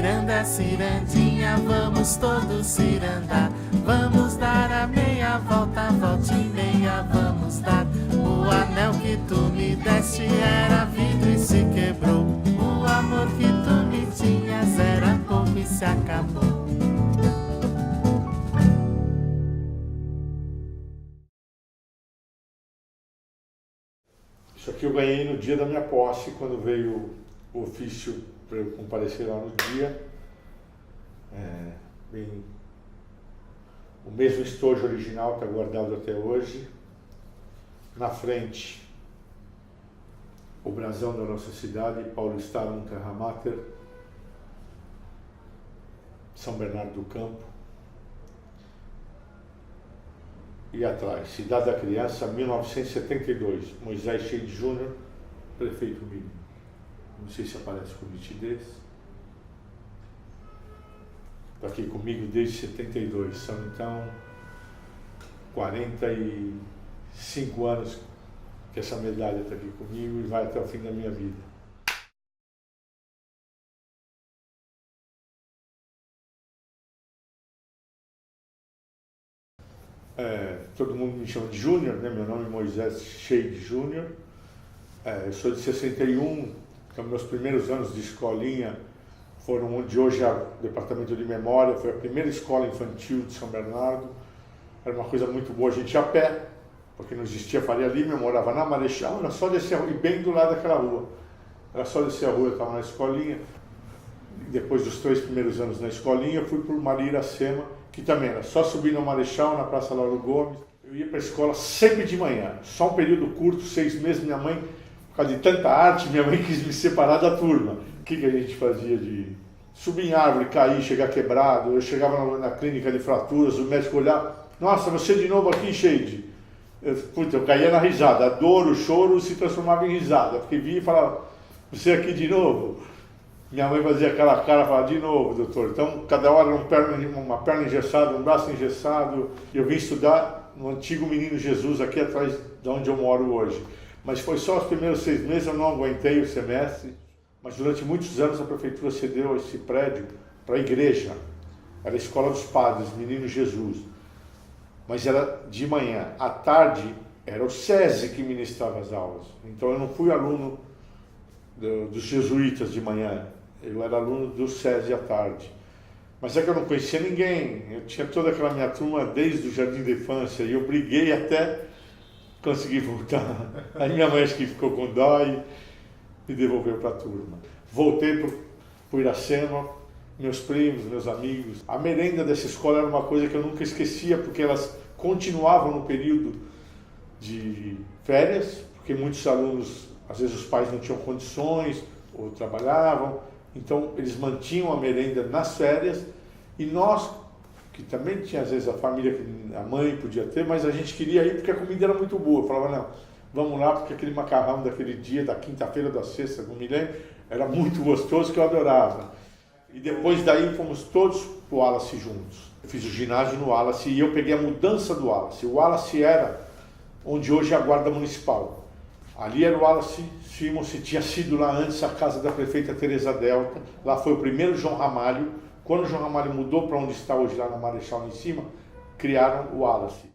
Ciranda, cirandinha, vamos todos cirandar. Vamos dar a meia volta, volta e meia, vamos dar. O anel que tu me deste era vidro e se quebrou. O amor que tu me tinhas era pouco e se acabou. Isso aqui eu ganhei no dia da minha posse, quando veio o ofício para eu comparecer lá no dia. O mesmo estojo original está guardado até hoje. Na frente, o brasão da nossa cidade, Paulistarum Terra Mater, São Bernardo do Campo. E atrás, Cidade da Criança, 1972, Moisés Sheide Júnior, prefeito Mínimo. Não sei se aparece com nitidez. Está aqui comigo desde 72, são então 45 anos que essa medalha está aqui comigo e vai até o fim da minha vida. Todo mundo me chama de Júnior, né? Meu nome é Moisés Sheide Júnior. Eu sou de 61, então meus primeiros anos de escolinha foram onde hoje é o Departamento de Memória, foi a primeira escola infantil de São Bernardo. Era uma coisa muito boa, a gente ia a pé, porque não existia Faria Lima, eu morava na Marechal, era só descer a rua, e bem do lado daquela rua. Era só descer a rua, eu estava na escolinha. Depois dos 3 primeiros anos na escolinha, eu fui para o Maria Iracema, que também era só subir no Marechal, na Praça Lauro Gomes. Eu ia para a escola sempre de manhã, só um período curto, 6 meses, minha mãe, por causa de tanta arte, minha mãe quis me separar da turma. O que a gente fazia de subir em árvore, cair, chegar quebrado? Eu chegava na clínica de fraturas, o médico olhava, nossa, você de novo aqui, Sheide? Eu caía na risada, a dor, o choro se transformava em risada, porque vinha e falava, você aqui de novo? Minha mãe fazia aquela cara, falava, de novo, doutor. Então, cada hora uma perna engessada, um braço engessado. Eu vim estudar no antigo Menino Jesus, aqui atrás de onde eu moro hoje. Mas foi só os primeiros 6 meses, eu não aguentei o semestre. Mas durante muitos anos a prefeitura cedeu esse prédio para a igreja. Era a escola dos padres, Menino Jesus. Mas era de manhã. À tarde, era o SESI que ministrava as aulas. Então eu não fui aluno dos jesuítas de manhã. Eu era aluno do SESI à tarde. Mas é que eu não conhecia ninguém. Eu tinha toda aquela minha turma desde o jardim da infância e eu briguei até conseguir voltar. Aí minha mãe acho que ficou com dó e me devolveu para a turma. Voltei para o Iracema, meus primos, meus amigos. A merenda dessa escola era uma coisa que eu nunca esquecia, porque elas continuavam no período de férias, porque muitos alunos, às vezes os pais não tinham condições ou trabalhavam. Então, eles mantinham a merenda nas férias e nós, que também tinha às vezes a família, que a mãe podia ter, mas a gente queria ir porque a comida era muito boa. Eu falava, não, vamos lá porque aquele macarrão daquele dia, da quinta-feira, da sexta, não me lembro, era muito gostoso, que eu adorava. E depois daí fomos todos para o Wallace juntos. Eu fiz o ginásio no Wallace e eu peguei a mudança do Wallace. O Wallace era onde hoje é a Guarda Municipal. Ali era o Wallace Simons, se tinha sido lá antes a casa da prefeita Teresa Delta. Lá foi o primeiro João Ramalho. Quando o João Ramalho mudou para onde está hoje, lá na Marechal, lá em cima, criaram o Wallace.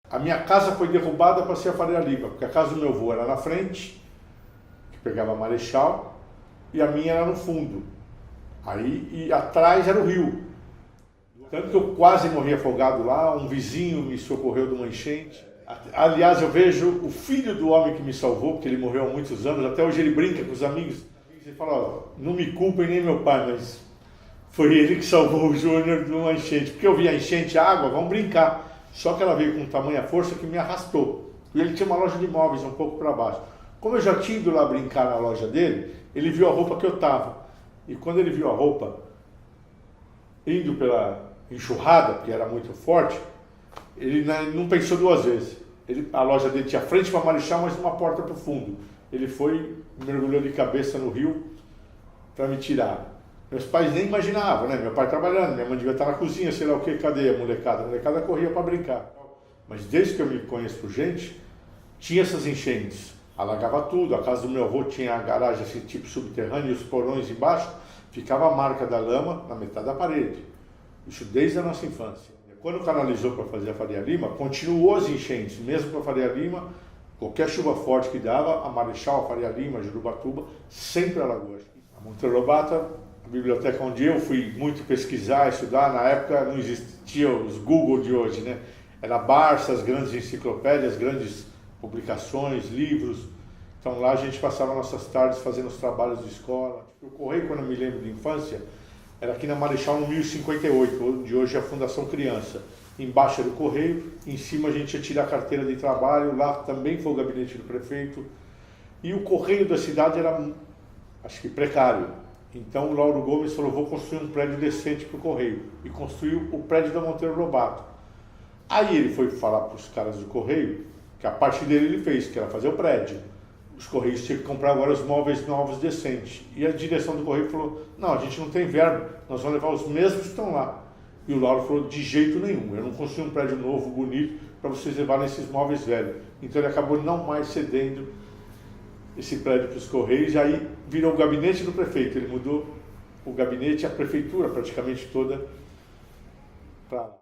A minha casa foi derrubada para ser a Faria Lima, porque a casa do meu avô era na frente, que pegava a Marechal, e a minha era no fundo. Aí, e atrás era o rio. Tanto que eu quase morri afogado lá, um vizinho me socorreu de uma enchente. Aliás, eu vejo o filho do homem que me salvou, porque ele morreu há muitos anos, até hoje ele brinca com os amigos. Ele fala, ó, não me culpem nem meu pai, mas foi ele que salvou o Júnior de uma enchente. Porque eu vi a enchente, a água, vamos brincar. Só que ela veio com tamanha força que me arrastou. E ele tinha uma loja de imóveis um pouco para baixo. Como eu já tinha ido lá brincar na loja dele, ele viu a roupa que eu estava. E quando ele viu a roupa indo pela enxurrada, porque era muito forte, ele não pensou 2 vezes. A loja dele tinha frente para Marechal, mas uma porta para o fundo. Ele foi, mergulhou de cabeça no rio para me tirar. Meus pais nem imaginavam, né? Meu pai trabalhando, minha mãe devia estar na cozinha, sei lá o que, cadê a molecada? A molecada corria para brincar. Mas desde que eu me conheço por gente, tinha essas enchentes, alagava tudo. A casa do meu avô tinha a garagem assim, tipo subterrânea, e os porões embaixo, ficava a marca da lama na metade da parede. Isso desde a nossa infância. Quando canalizou para fazer a Faria Lima, continuou as enchentes, mesmo para a Faria Lima, qualquer chuva forte que dava, a Marechal, a Faria Lima, a Jurubatuba, sempre alagou. A Monteiro Lobato, a biblioteca onde eu fui muito pesquisar, estudar, na época não existia os Google de hoje, né? Era Barça, as grandes enciclopédias, grandes publicações, livros. Então lá a gente passava nossas tardes fazendo os trabalhos de escola. O Correio, quando eu me lembro de infância, era aqui na Marechal no 1058, onde hoje é a Fundação Criança. Embaixo era o Correio, em cima a gente ia tirar a carteira de trabalho, lá também foi o gabinete do prefeito. E o Correio da cidade era, acho que precário. Então o Lauro Gomes falou, vou construir um prédio decente para o Correio. E construiu o prédio da Monteiro Lobato. Aí ele foi falar para os caras do Correio, que a parte dele ele fez, que era fazer o prédio. Os Correios tinham que comprar agora os móveis novos decentes. E a direção do Correio falou, não, a gente não tem verba, nós vamos levar os mesmos que estão lá. E o Lauro falou, de jeito nenhum, eu não construí um prédio novo, bonito, para vocês levarem esses móveis velhos. Então ele acabou não mais cedendo esse prédio para os Correios, e aí virou o gabinete do prefeito. Ele mudou o gabinete, a prefeitura praticamente toda para lá.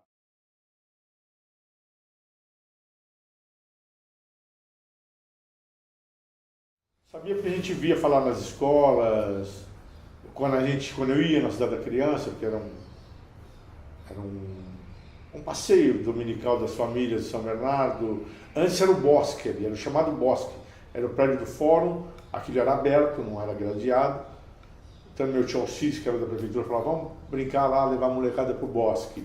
Sabia que a gente via falar nas escolas, quando eu ia na Cidade da Criança, porque era um passeio dominical das famílias de São Bernardo. Antes era o Bosque ali, era o chamado Bosque. Era o prédio do fórum, aquilo era aberto, não era gradeado. Então meu tio Alcides, que era da prefeitura, falava, vamos brincar lá, levar a molecada para o Bosque.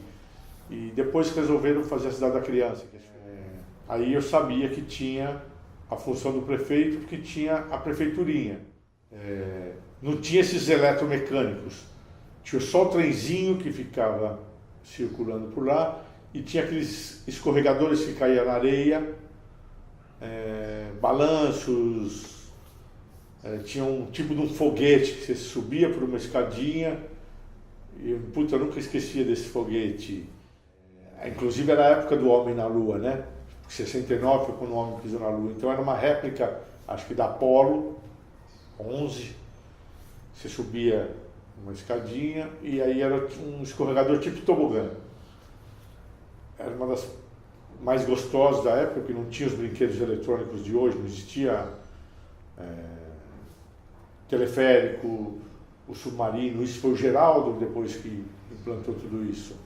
E depois resolveram fazer a Cidade da Criança. Aí eu sabia que tinha a função do prefeito, porque tinha a prefeiturinha. Não tinha esses eletromecânicos. Tinha só o trenzinho que ficava circulando por lá, e tinha aqueles escorregadores que caíam na areia, balanços, tinha um tipo de um foguete que você subia por uma escadinha, e eu nunca esquecia desse foguete. Inclusive era a época do homem na Lua, né? 69 foi quando o homem pisou na Lua, então era uma réplica, acho que da Apollo 11, você subia uma escadinha, e aí era um escorregador tipo tobogã. Era uma das mais gostosas da época, porque não tinha os brinquedos eletrônicos de hoje, não existia teleférico, o submarino. Isso foi o Geraldo depois que implantou tudo isso.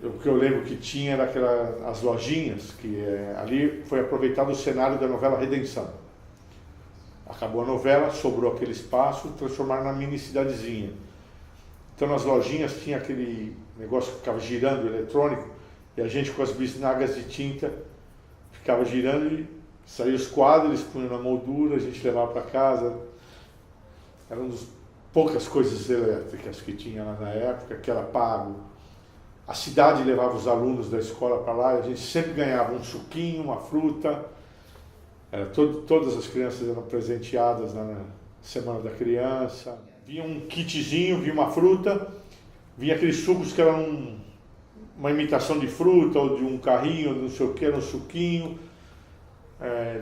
O que eu lembro que tinha era as lojinhas, que ali foi aproveitado o cenário da novela Redenção. Acabou a novela, sobrou aquele espaço, transformaram na mini cidadezinha. Então nas lojinhas tinha aquele negócio que ficava girando, eletrônico, e a gente com as bisnagas de tinta ficava girando e saía os quadros, eles punham na moldura, a gente levava para casa. Era uma das poucas coisas elétricas que tinha lá na época, que era pago. A cidade levava os alunos da escola para lá, e a gente sempre ganhava um suquinho, uma fruta. Todas as crianças eram presenteadas na Semana da Criança. Vinha um kitzinho, vinha uma fruta, vinha aqueles sucos que eram uma imitação de fruta, ou de um carrinho, não sei o que, era um suquinho.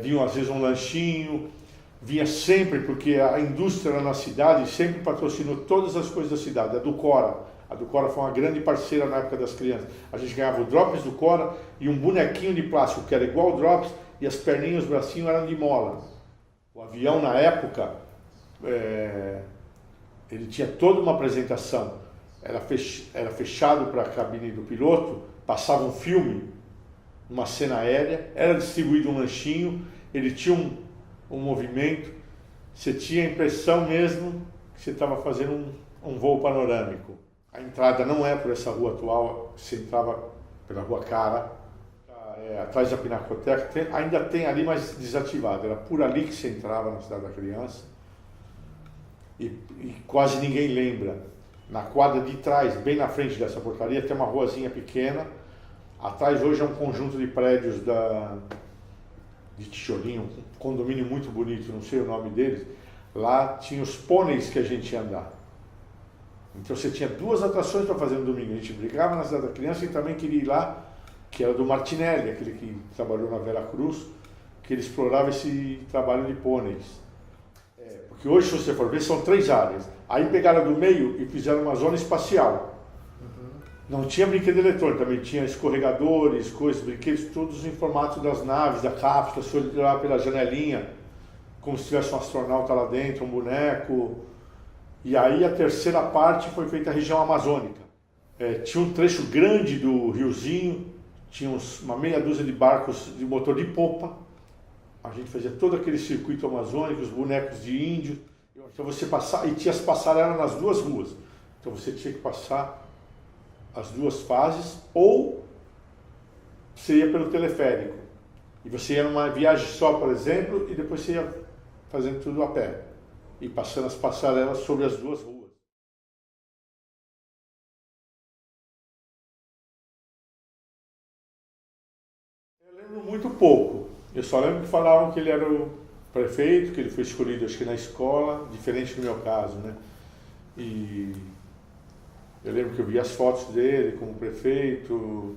Vinha às vezes um lanchinho. Vinha sempre, porque a indústria na cidade sempre patrocinou todas as coisas da cidade. A do Cora foi uma grande parceira na época das crianças. A gente ganhava o Drops do Cora e um bonequinho de plástico que era igual ao Drops, e as perninhas, os bracinhos eram de mola. O avião, na época, ele tinha toda uma apresentação. Era fechado para a cabine do piloto, passava um filme, uma cena aérea, era distribuído um lanchinho, ele tinha um movimento, você tinha a impressão mesmo que você estava fazendo um voo panorâmico. A entrada não é por essa rua atual, você entrava pela Rua Cara, atrás da Pinacoteca, ainda tem ali, mas desativado. Era por ali que você entrava na Cidade da Criança, e quase ninguém lembra. Na quadra de trás, bem na frente dessa portaria, tem uma ruazinha pequena. Atrás hoje é um conjunto de prédios de tijolinho, um condomínio muito bonito, não sei o nome deles. Lá tinha os pôneis que a gente ia andar. Então você tinha duas atrações para fazer no domingo. A gente brigava na Cidade da Criança e também queria ir lá, que era do Martinelli, aquele que trabalhou na Vera Cruz. que ele explorava esse trabalho de pôneis. Porque hoje, se você for ver, são 3 áreas. Aí pegaram do meio e fizeram uma zona espacial. Não tinha brinquedo eletrônico, também tinha escorregadores, coisas, brinquedos, todos em formato das naves, da cápsula, se olhar pela janelinha, como se tivesse um astronauta lá dentro, um boneco. E aí a terceira parte foi feita a região amazônica. Tinha um trecho grande do riozinho, tinha uma meia dúzia de barcos de motor de popa. A gente fazia todo aquele circuito amazônico, os bonecos de índio. Então você passava, e tinha as passarelas nas 2 ruas. Então você tinha que passar as 2 fases, ou você ia pelo teleférico. E você ia numa viagem só, por exemplo, e depois você ia fazendo tudo a pé. E passando as passarelas sobre as 2 ruas. Eu lembro muito pouco. Eu só lembro que falavam que ele era o prefeito, que ele foi escolhido, acho que na escola, diferente do meu caso, né? E eu lembro que eu vi as fotos dele como prefeito,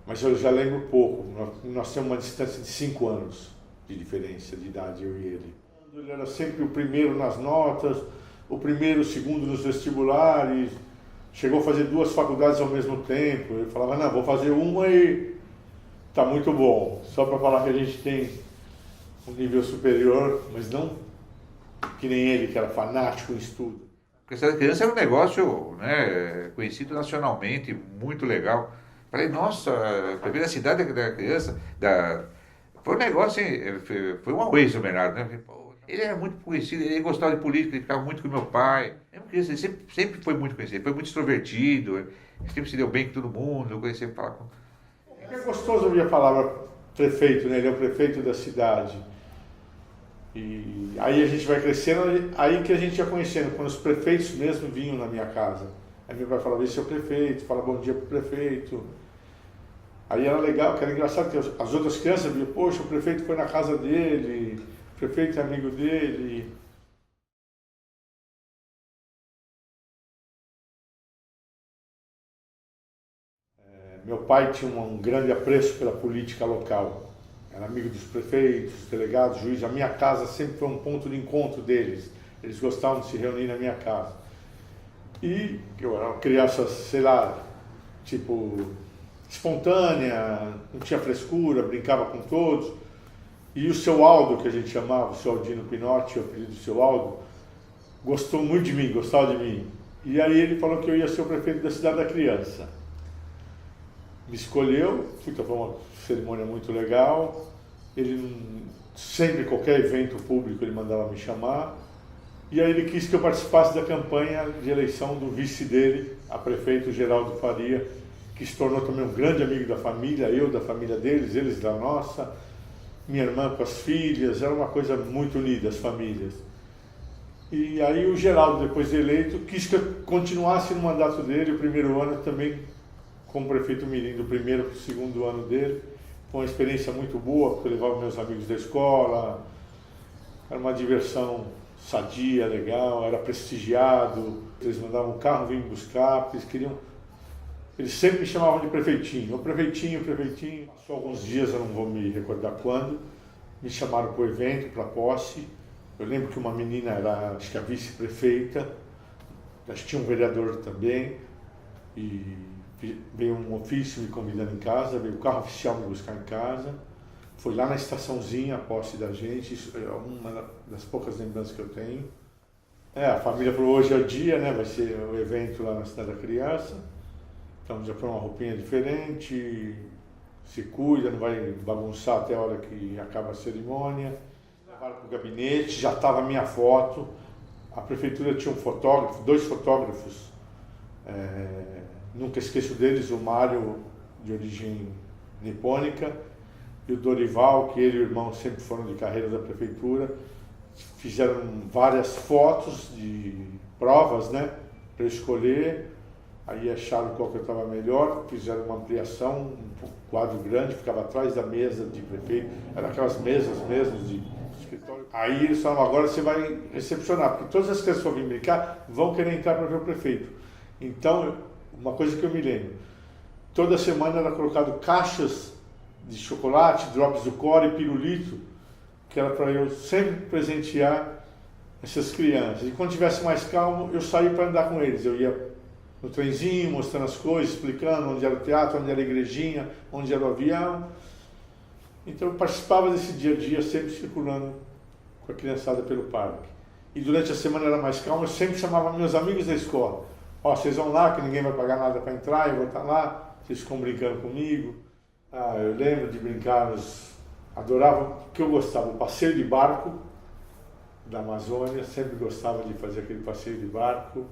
mas eu já lembro pouco. Nós temos uma distância de 5 anos de diferença de idade, eu e ele. Ele era sempre o primeiro nas notas, o primeiro, o segundo nos vestibulares, chegou a fazer 2 faculdades ao mesmo tempo. Ele falava, não, vou fazer uma e tá muito bom. Só para falar que a gente tem um nível superior, mas não que nem ele, que era fanático em estudo. A questão da criança era um negócio, né, conhecido nacionalmente, muito legal. Falei, nossa, para ver a cidade da criança, foi um negócio, foi um away, o Bernardo, né? Ele era muito conhecido, ele gostava de política, ele ficava muito com meu pai. Ele sempre foi muito conhecido, ele foi muito extrovertido, sempre se deu bem com todo mundo, eu conhecia falar com... É gostoso ouvir a palavra prefeito, né? Ele é o prefeito da cidade. E aí a gente vai crescendo, aí que a gente ia conhecendo, quando os prefeitos mesmo vinham na minha casa. Aí meu pai falava, esse é o prefeito, fala bom dia pro prefeito. Aí era legal, que era engraçado, que as outras crianças viam, poxa, o prefeito foi na casa dele, o prefeito é amigo dele. Meu pai tinha um grande apreço pela política local. Era amigo dos prefeitos, delegados, juízes. A minha casa sempre foi um ponto de encontro deles. Eles gostavam de se reunir na minha casa. E eu era uma criança, sei lá, tipo, espontânea, não tinha frescura, brincava com todos. E o seu Aldo, que a gente chamava, o seu Aldino Pinotti, o apelido do seu Aldo, gostou muito de mim, gostava de mim. E aí ele falou que eu ia ser o prefeito da cidade da criança. Me escolheu, foi uma cerimônia muito legal. Ele sempre, qualquer evento público, ele mandava me chamar. E aí ele quis que eu participasse da campanha de eleição do vice dele, a prefeito Geraldo Faria, que se tornou também um grande amigo da família, eu da família deles, eles da nossa, minha irmã com as filhas, era uma coisa muito unida, as famílias. E aí o Geraldo, depois de eleito, quis que eu continuasse no mandato dele, o primeiro ano também como prefeito mirim, do primeiro para o segundo ano dele. Foi uma experiência muito boa, porque eu levava meus amigos da escola, era uma diversão sadia, legal, era prestigiado, eles mandavam um carro, vinham me buscar, porque eles sempre me chamavam de prefeitinho, prefeitinho. Passou alguns dias, eu não vou me recordar quando, me chamaram para o evento, para a posse. Eu lembro que uma menina era, acho que a vice-prefeita, acho que tinha um vereador também, e veio um ofício me convidando em casa, veio o carro oficial me buscar em casa, foi lá na estaçãozinha a posse da gente, isso é uma das poucas lembranças que eu tenho. A família falou, hoje é o dia, né? Vai ser o evento lá na Cidade da Criança, então já foi uma roupinha diferente, se cuida, não vai bagunçar até a hora que acaba a cerimônia. Levaram para o gabinete, já estava a minha foto, a prefeitura tinha um fotógrafo, 2 fotógrafos, nunca esqueço deles, o Mário, de origem nipônica, e o Dorival, que ele e o irmão sempre foram de carreira da prefeitura. Fizeram várias fotos de provas, né, para eu escolher. Aí acharam qual que eu estava melhor, fizeram uma ampliação, um quadro grande, ficava atrás da mesa de prefeito, eram aquelas mesas mesmo de escritório. Aí eles falaram, agora você vai recepcionar, porque todas as crianças que vão vir brincar vão querer entrar para ver o prefeito. Então, uma coisa que eu me lembro, toda semana era colocado caixas de chocolate, drops do core e pirulito, que era para eu sempre presentear essas crianças. E quando tivesse mais calmo, eu saía para andar com eles. Eu ia no trenzinho, mostrando as coisas, explicando onde era o teatro, onde era a igrejinha, onde era o avião. Então eu participava desse dia a dia, sempre circulando com a criançada pelo parque. E durante a semana era mais calmo, eu sempre chamava meus amigos da escola. Ó, vocês vão lá, que ninguém vai pagar nada para entrar, eu vou estar lá, vocês ficam brincando comigo. Ah, eu lembro de brincar, adorava, o que eu gostava, o passeio de barco da Amazônia, sempre gostava de fazer aquele passeio de barco.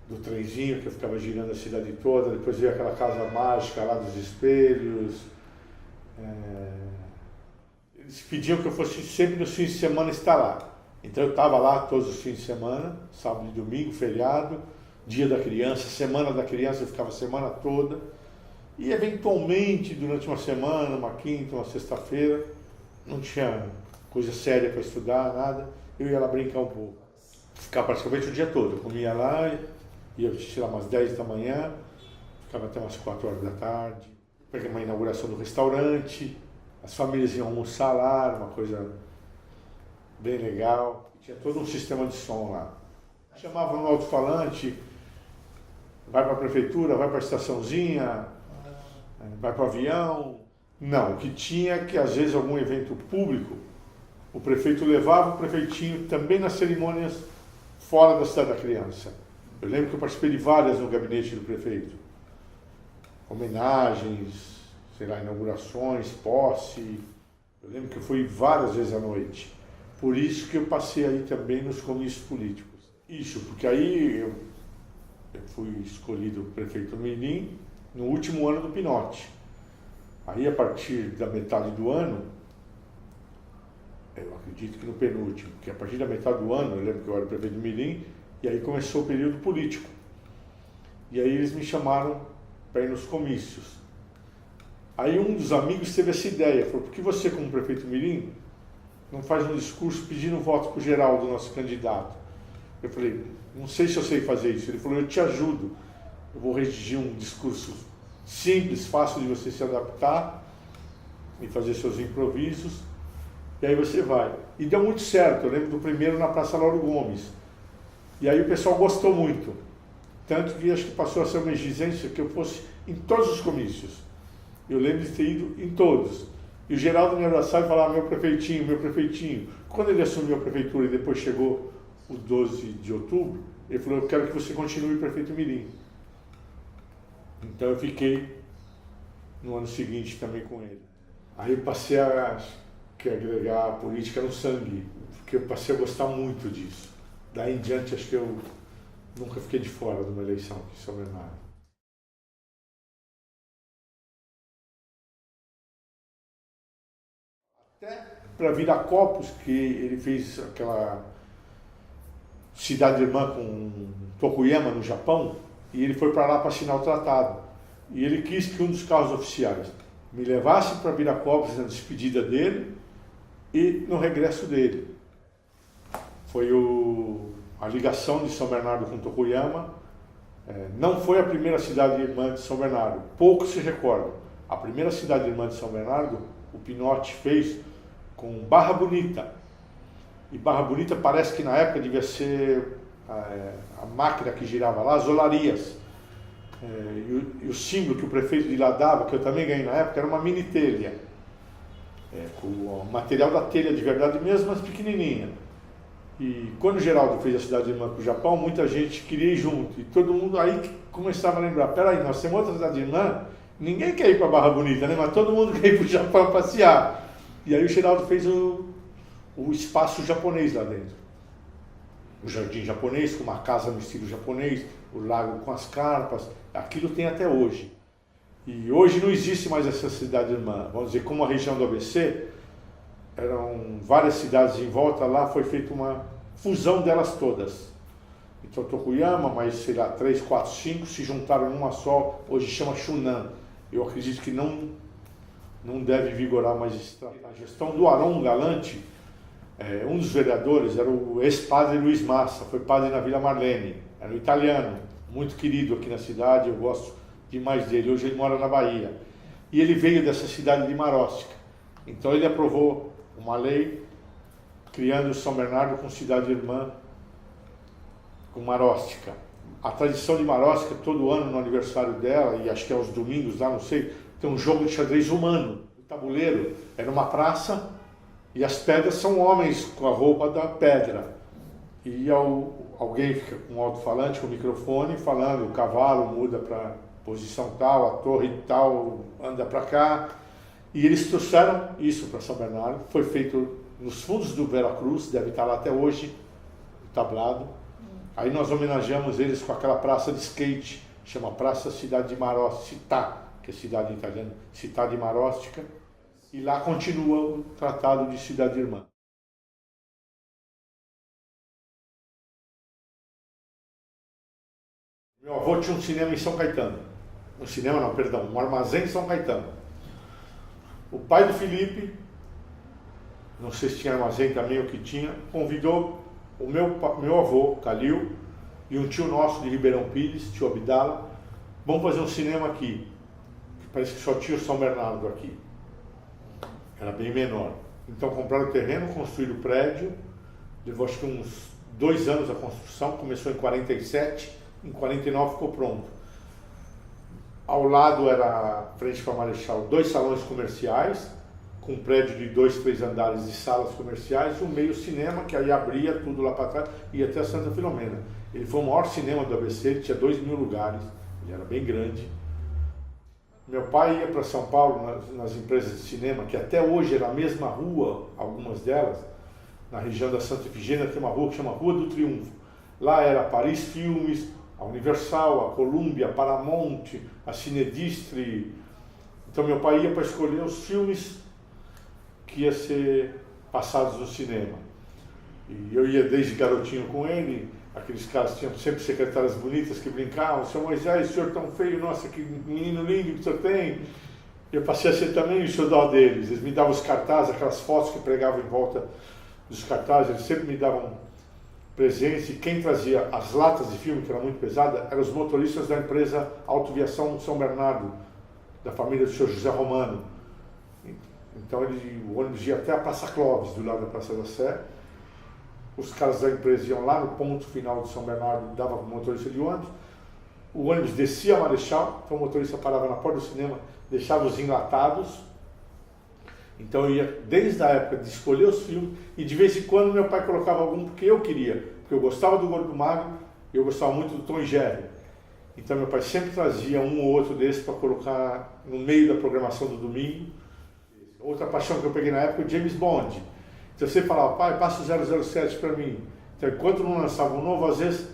Do trenzinho que eu ficava girando a cidade toda, depois veio aquela casa mágica lá dos espelhos. Eles pediam que eu fosse sempre nos fins de semana estar lá. Então eu estava lá todos os fins de semana, sábado e domingo, feriado, dia da criança, semana da criança, eu ficava a semana toda. E eventualmente, durante uma semana, uma quinta, uma sexta-feira, não tinha coisa séria para estudar, nada, eu ia lá brincar um pouco. Ficava praticamente o dia todo, eu comia lá, ia lá umas 10 da manhã, ficava até umas 4 horas da tarde. Peguei uma inauguração do restaurante, as famílias iam almoçar lá, uma coisa bem legal. Tinha todo um sistema de som lá. Chamava no alto-falante, vai para a prefeitura, vai para a estaçãozinha, vai para o avião. Não, o que tinha é que às vezes algum evento público, o prefeito levava o prefeitinho também nas cerimônias fora da cidade da criança. Eu lembro que eu participei de várias no gabinete do prefeito. Homenagens, sei lá, inaugurações, posse. Eu lembro que eu fui várias vezes à noite. Por isso que eu passei aí também nos comícios políticos. Isso, porque aí eu fui escolhido prefeito Mirim no último ano do Pinote. Aí a partir da metade do ano, eu acredito que no penúltimo, porque a partir da metade do ano, eu lembro que eu era prefeito do Mirim, e aí começou o período político. E aí eles me chamaram para ir nos comícios. Aí um dos amigos teve essa ideia, falou, por que você como prefeito Mirim não faz um discurso pedindo voto para o Geraldo, nosso candidato? Eu falei, não sei se eu sei fazer isso. Ele falou, eu te ajudo, eu vou redigir um discurso simples, fácil de você se adaptar e fazer seus improvisos, e aí você vai. E deu muito certo, eu lembro do primeiro na Praça Lauro Gomes. E aí o pessoal gostou muito, tanto que acho que passou a ser uma exigência que eu fosse em todos os comícios. Eu lembro de ter ido em todos. E o Geraldo me abraçava e falava, meu prefeitinho, meu prefeitinho. Quando ele assumiu a prefeitura e depois chegou o 12 de outubro, ele falou, eu quero que você continue prefeito Mirim. Então eu fiquei no ano seguinte também com ele. Aí eu passei a agregar a política no sangue, porque eu passei a gostar muito disso. Daí em diante acho que eu nunca fiquei de fora de uma eleição aqui em São Bernardo. Até para Viracopos, que ele fez aquela cidade irmã com Tokuyama, no Japão, e ele foi para lá para assinar o tratado. E ele quis que um dos carros oficiais me levasse para Viracopos na despedida dele e no regresso dele. Foi a ligação de São Bernardo com Tokuyama. Não foi a primeira cidade irmã de São Bernardo, poucos se recordam. A primeira cidade irmã de São Bernardo, o Pinote fez com Barra Bonita. E Barra Bonita parece que na época devia ser a máquina que girava lá, as olarias. E o símbolo que o prefeito de lá dava, que eu também ganhei na época, era uma mini telha. Com o material da telha de verdade mesmo, mas pequenininha. E quando o Geraldo fez a cidade irmã com o Japão, muita gente queria ir junto. E todo mundo aí começava a lembrar, peraí, nós temos outra cidade irmã, ninguém quer ir para Barra Bonita, né? Mas todo mundo quer ir para o Japão passear. E aí o Geraldo fez o espaço japonês lá dentro. O jardim japonês, com uma casa no estilo japonês, o lago com as carpas, aquilo tem até hoje. E hoje não existe mais essa cidade irmã. Vamos dizer, como a região do ABC, eram várias cidades em volta, lá foi feita uma fusão delas todas. Então Tokuyama, mais sei lá, 3, 4, 5 se juntaram numa só, hoje chama Shunan. Eu acredito que não deve vigorar mais a gestão do Aron Galante. Um dos vereadores era o ex-padre Luiz Massa, foi padre na Vila Marlene, era um italiano, muito querido aqui na cidade, eu gosto demais dele. Hoje ele mora na Bahia. E ele veio dessa cidade de Maróstica. Então ele aprovou uma lei criando São Bernardo com cidade irmã, com Maróstica. A tradição de Maróstica, todo ano no aniversário dela, e acho que é aos domingos lá, não sei, tem um jogo de xadrez humano. O tabuleiro é numa praça e as pedras são homens com a roupa da pedra. E alguém fica com um alto-falante, com o microfone, falando, o cavalo muda para posição tal, a torre tal anda para cá. E eles trouxeram isso para São Bernardo. Foi feito nos fundos do Veracruz, deve estar lá até hoje, o tablado. Aí nós homenageamos eles com aquela praça de skate, chama Praça Cidade de Maróstica, Città, que é cidade em italiano, Città di Maróstica. E lá continua o Tratado de Cidade Irmã. Meu avô tinha um cinema em São Caetano. Um cinema não, perdão, um armazém em São Caetano. O pai do Felipe, não sei se tinha armazém também ou que tinha, convidou o meu avô, Calil, e um tio nosso de Ribeirão Pires, tio Abdala, vamos fazer um cinema aqui. Parece que só tinha o São Bernardo aqui. Era bem menor. Então compraram o terreno, construíram o prédio, levou acho que uns 2 anos a construção, começou em 47, em 49 ficou pronto. Ao lado era, frente para Marechal, 2 salões comerciais, com um prédio de 2, 3 andares de salas comerciais, e o meio cinema, que aí abria tudo lá para trás, ia até Santa Filomena. Ele foi o maior cinema do ABC, ele tinha 2.000 lugares, ele era bem grande. Meu pai ia para São Paulo nas empresas de cinema, que até hoje era a mesma rua, algumas delas, na região da Santa Efigênia tem uma rua que chama Rua do Triunfo. Lá era Paris Filmes, a Universal, a Columbia, a Paramount, a Cinedistre. Então meu pai ia para escolher os filmes que ia ser passados no cinema. E eu ia desde garotinho com ele, aqueles caras tinham sempre secretárias bonitas que brincavam, seu Moisés, o senhor tão feio, nossa, que menino lindo que o senhor tem. Eu passei a ser também o xodó deles, eles me davam os cartazes, aquelas fotos que pregavam em volta dos cartazes, eles sempre me davam presentes, e quem trazia as latas de filme, que era muito pesada, eram os motoristas da empresa Autoviação São Bernardo, da família do senhor José Romano. Então o ônibus ia até a Praça Clóvis, do lado da Praça da Sé. Os caras da empresa iam lá no ponto final de São Bernardo, dava para o motorista de ônibus. O ônibus descia a Marechal, então o motorista parava na porta do cinema, deixava os enlatados. Então eu ia desde a época de escolher os filmes, e de vez em quando meu pai colocava algum porque eu queria, porque eu gostava do Gordo Magro e eu gostava muito do Tom e Jerry. Então meu pai sempre trazia um ou outro desses para colocar no meio da programação do domingo. Outra paixão que eu peguei na época, o James Bond. Então você falava, pai, passa o 007 para mim. Então enquanto não lançava um novo, às vezes,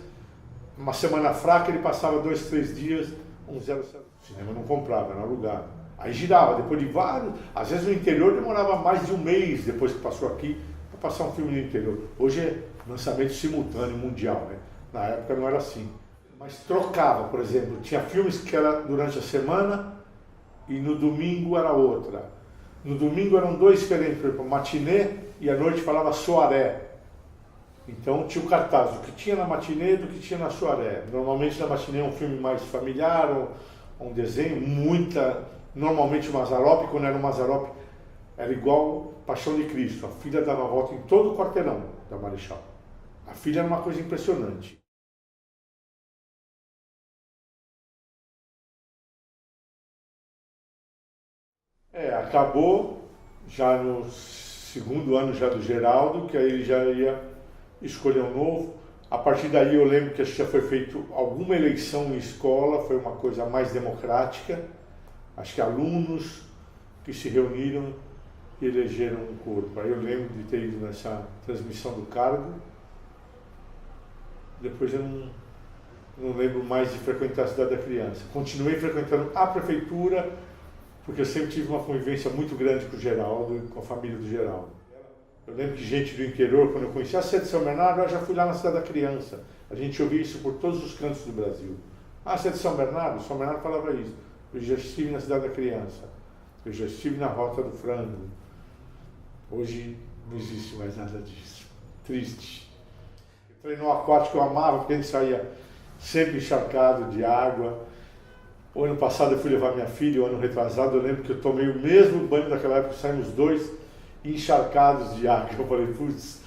uma semana fraca, ele passava 2, 3 dias, um 007. O cinema não comprava, não alugava. Aí girava, depois de vários, às vezes no interior demorava mais de um mês depois que passou aqui, para passar um filme no interior. Hoje é lançamento simultâneo, mundial, né? Na época não era assim. Mas trocava, por exemplo, tinha filmes que era durante a semana e no domingo era outra. No domingo eram 2 diferentes, por exemplo, matinê, e à noite falava soirée. Então tinha o cartaz do que tinha na matinê e do que tinha na soirée. Normalmente na matinê é um filme mais familiar, ou um desenho, normalmente o Mazzaropi, quando era o Mazzaropi, era igual Paixão de Cristo. A filha dava a volta em todo o quarteirão da Marechal. A filha era uma coisa impressionante. Acabou já no 2º ano já do Geraldo, que aí ele já ia escolher um novo. A partir daí eu lembro que acho que já foi feito alguma eleição em escola, foi uma coisa mais democrática. Acho que alunos que se reuniram e elegeram um corpo. Aí eu lembro de ter ido nessa transmissão do cargo. Depois eu não lembro mais de frequentar a Cidade da Criança. Continuei frequentando a prefeitura, porque eu sempre tive uma convivência muito grande com o Geraldo e com a família do Geraldo. Eu lembro que gente do interior, quando eu conheci a sede de São Bernardo, eu já fui lá na Cidade da Criança. A gente ouvia isso por todos os cantos do Brasil. Ah, sede de São Bernardo falava isso. Eu já estive na Cidade da Criança. Eu já estive na Rota do Frango. Hoje não existe mais nada disso. Triste. Treinou aquático eu amava, porque a gente saía sempre encharcado de água. O ano passado eu fui levar minha filha, o ano retrasado eu lembro que eu tomei o mesmo banho daquela época, saímos dois encharcados de água. Eu falei, putz,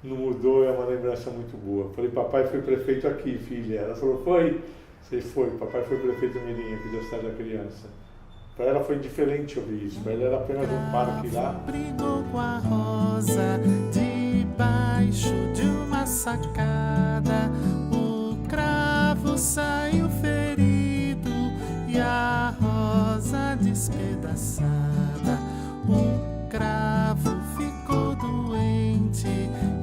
não mudou, é uma lembrança muito boa. Eu falei, papai foi prefeito aqui, filha. Ela falou, foi? Você foi, papai foi prefeito Mirim, aqui da cidade da criança. Para ela foi diferente ouvir isso, para ela era apenas um parque lá. Brigou com a rosa debaixo de uma sacada. O cravo saiu ferido e a rosa despedaçada. O cravo ficou doente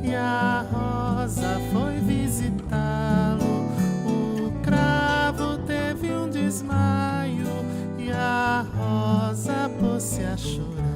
e a rosa foi visitá-lo. O cravo teve um desmaio e a rosa pôs-se a chorar.